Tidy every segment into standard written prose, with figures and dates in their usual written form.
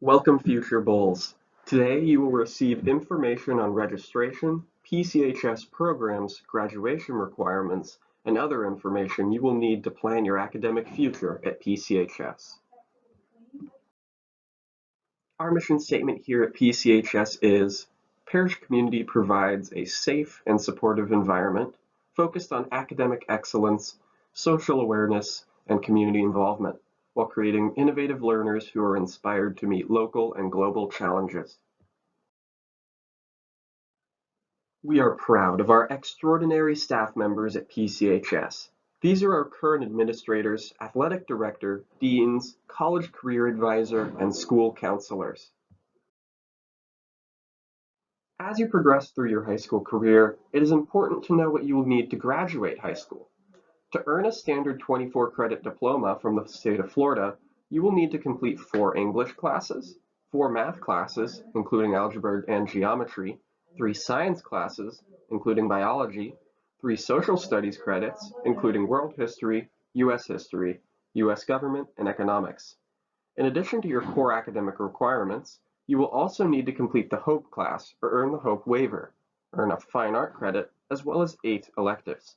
Welcome, future Bulls. Today you will receive information on registration, PCHS programs, graduation requirements, and other information you will need to plan your academic future at PCHS. Our mission statement here at PCHS is, Parish Community provides a safe and supportive environment focused on academic excellence, social awareness, and community involvement, while creating innovative learners who are inspired to meet local and global challenges. We are proud of our extraordinary staff members at PCHS. These are our current administrators, athletic director, deans, college career advisor, and school counselors. As you progress through your high school career, it is important to know what you will need to graduate high school. To earn a standard 24-credit diploma from the state of Florida, you will need to complete 4 English classes, 4 math classes, including algebra and geometry, 3 science classes, including biology, 3 social studies credits, including world history, U.S. government, and economics. In addition to your core academic requirements, you will also need to complete the Hope class or earn the Hope waiver, earn a fine art credit, as well as 8 electives.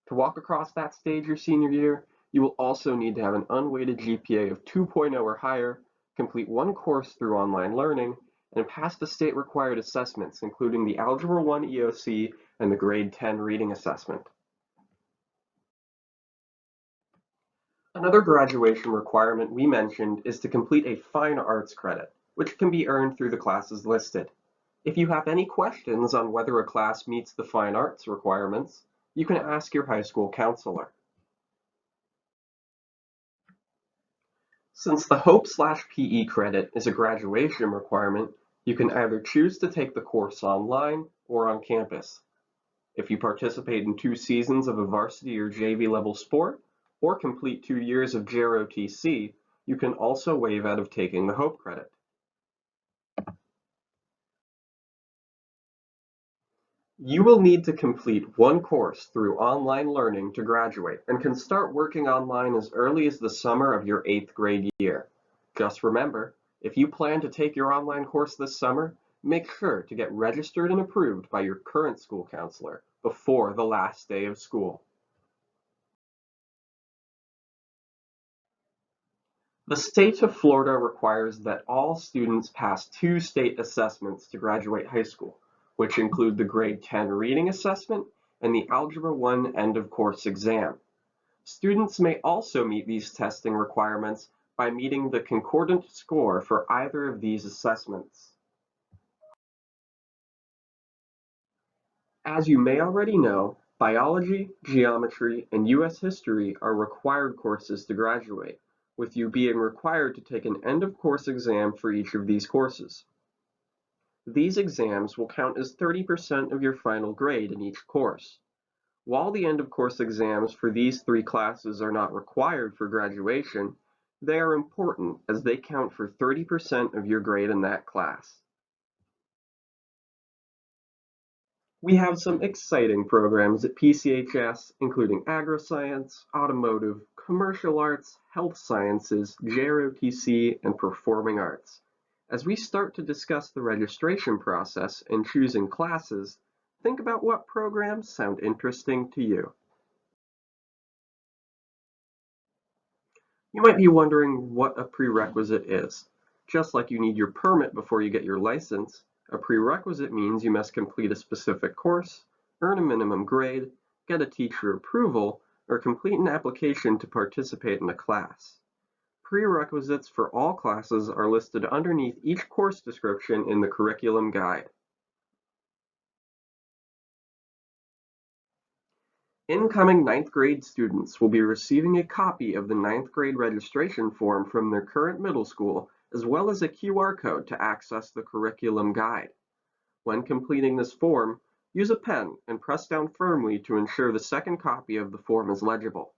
To walk across that stage your senior year, you will also need to have an unweighted GPA of 2.0 or higher, complete 1 course through online learning, and pass the state-required assessments, including the Algebra 1 EOC and the Grade 10 Reading Assessment. Another graduation requirement we mentioned is to complete a fine arts credit, which can be earned through the classes listed. If you have any questions on whether a class meets the fine arts requirements, you can ask your high school counselor. Since the Hope/PE credit is a graduation requirement, you can either choose to take the course online or on campus. If you participate in 2 seasons of a varsity or JV level sport, or complete 2 years of JROTC, you can also waive out of taking the Hope credit. You will need to complete 1 course through online learning to graduate and can start working online as early as the summer of your 8th grade year. Just remember, if you plan to take your online course this summer, make sure to get registered and approved by your current school counselor before the last day of school. The state of Florida requires that all students pass 2 state assessments to graduate high school, which include the Grade 10 Reading Assessment and the Algebra 1 End-of-Course Exam. Students may also meet these testing requirements by meeting the concordant score for either of these assessments. As you may already know, biology, geometry, and U.S. history are required courses to graduate, with you being required to take an end-of-course exam for each of these courses. These exams will count as 30% of your final grade in each course. While the end-of-course exams for these 3 classes are not required for graduation, they are important as they count for 30% of your grade in that class. We have some exciting programs at PCHS, including agri-science, automotive, commercial arts, health sciences, JROTC, and performing arts. As we start to discuss the registration process and choosing classes, think about what programs sound interesting to you. You might be wondering what a prerequisite is. Just like you need your permit before you get your license, a prerequisite means you must complete a specific course, earn a minimum grade, get a teacher approval, or complete an application to participate in a class. Prerequisites for all classes are listed underneath each course description in the curriculum guide. Incoming 9th grade students will be receiving a copy of the 9th grade registration form from their current middle school, as well as a QR code to access the curriculum guide. When completing this form, use a pen and press down firmly to ensure the second copy of the form is legible.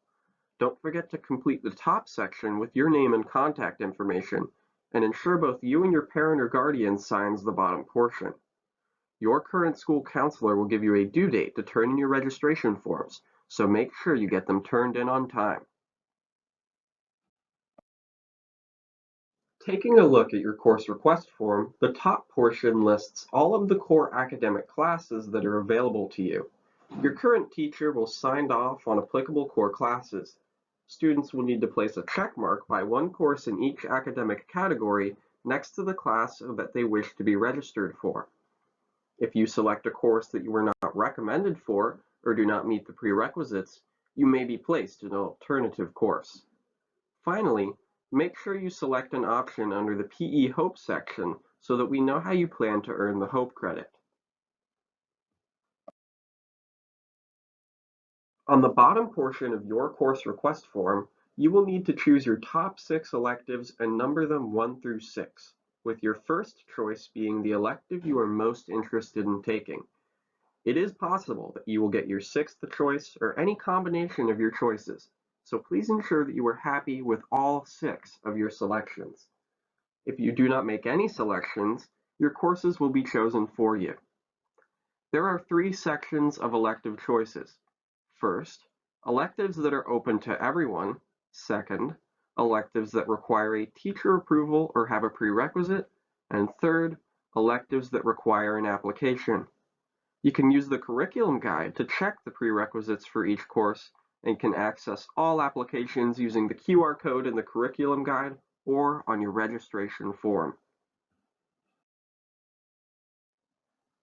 Don't forget to complete the top section with your name and contact information, and ensure both you and your parent or guardian signs the bottom portion. Your current school counselor will give you a due date to turn in your registration forms, so make sure you get them turned in on time. Taking a look at your course request form, the top portion lists all of the core academic classes that are available to you. Your current teacher will sign off on applicable core classes. Students will need to place a check mark by one course in each academic category next to the class that they wish to be registered for. If you select a course that you were not recommended for or do not meet the prerequisites, you may be placed in an alternative course. Finally, make sure you select an option under the PE Hope section so that we know how you plan to earn the Hope credit. On the bottom portion of your course request form, you will need to choose your top 6 electives and number them 1 through 6, with your first choice being the elective you are most interested in taking. It is possible that you will get your 6th choice or any combination of your choices, so please ensure that you are happy with all 6 of your selections. If you do not make any selections, your courses will be chosen for you. There are 3 sections of elective choices. First, electives that are open to everyone. Second, electives that require a teacher approval or have a prerequisite. And third, electives that require an application. You can use the curriculum guide to check the prerequisites for each course and can access all applications using the QR code in the curriculum guide or on your registration form.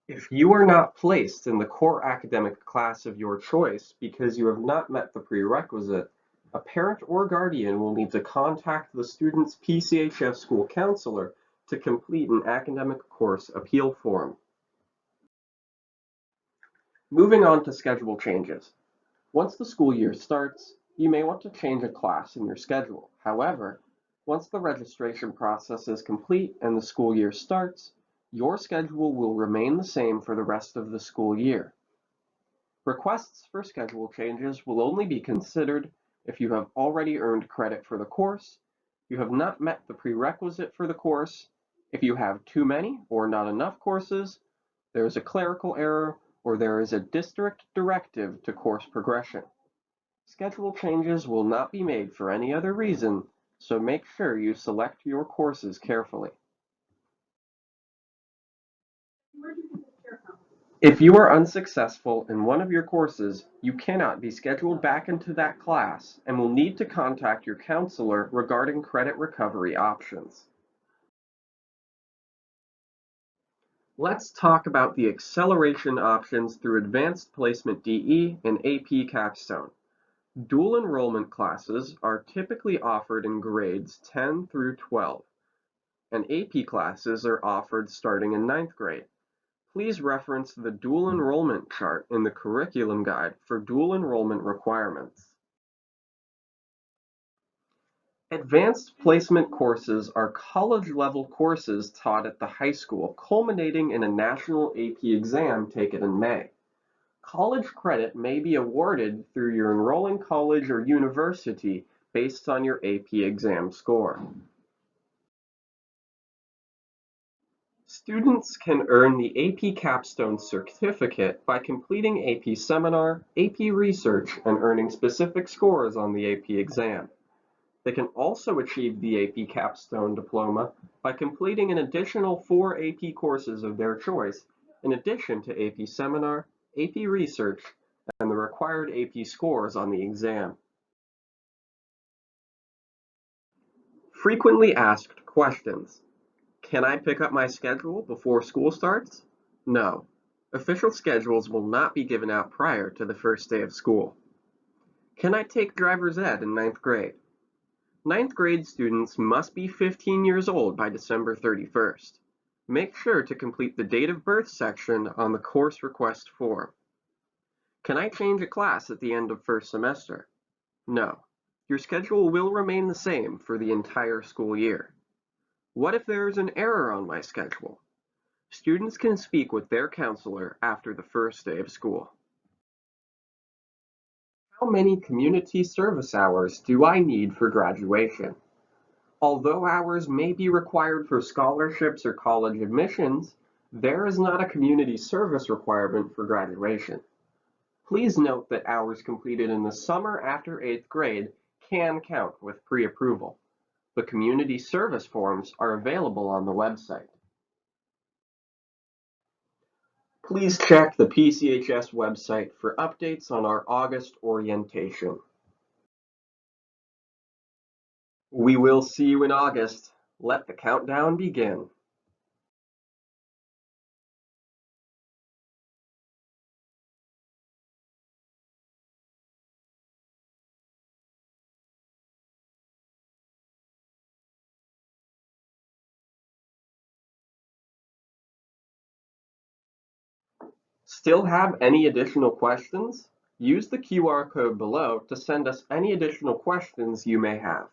If you are not placed in the core academic class of your choice because you have not met the prerequisite, a parent or guardian will need to contact the student's PCHS school counselor to complete an academic course appeal form. Moving on to schedule changes. Once the school year starts, you may want to change a class in your schedule. However, once the registration process is complete and the school year starts, your schedule will remain the same for the rest of the school year. Requests for schedule changes will only be considered if you have already earned credit for the course, you have not met the prerequisite for the course, if you have too many or not enough courses, there is a clerical error, or there is a district directive to course progression. Schedule changes will not be made for any other reason, so make sure you select your courses carefully. If you are unsuccessful in one of your courses, you cannot be scheduled back into that class and will need to contact your counselor regarding credit recovery options. Let's talk about the acceleration options through Advanced Placement DE and AP CAPSTONE. Dual enrollment classes are typically offered in grades 10 through 12, and AP classes are offered starting in 9th grade. Please reference the dual enrollment chart in the curriculum guide for dual enrollment requirements. Advanced placement courses are college-level courses taught at the high school, culminating in a national AP exam taken in May. College credit may be awarded through your enrolling college or university based on your AP exam score. Students can earn the AP Capstone certificate by completing AP Seminar, AP Research, and earning specific scores on the AP exam. They can also achieve the AP Capstone diploma by completing an additional 4 AP courses of their choice, in addition to AP Seminar, AP Research, and the required AP scores on the exam. Frequently asked questions. Can I pick up my schedule before school starts? No. Official schedules will not be given out prior to the first day of school. Can I take driver's ed in 9th grade? 9th grade students must be 15 years old by December 31st. Make sure to complete the date of birth section on the course request form. Can I change a class at the end of first semester? No. Your schedule will remain the same for the entire school year. What if there is an error on my schedule? Students can speak with their counselor after the first day of school. How many community service hours do I need for graduation? Although hours may be required for scholarships or college admissions, there is not a community service requirement for graduation. Please note that hours completed in the summer after 8th grade can count with pre-approval. The community service forms are available on the website. Please check the PCHS website for updates on our August orientation. We will see you in August. Let the countdown begin. Still have any additional questions? Use the QR code below to send us any additional questions you may have.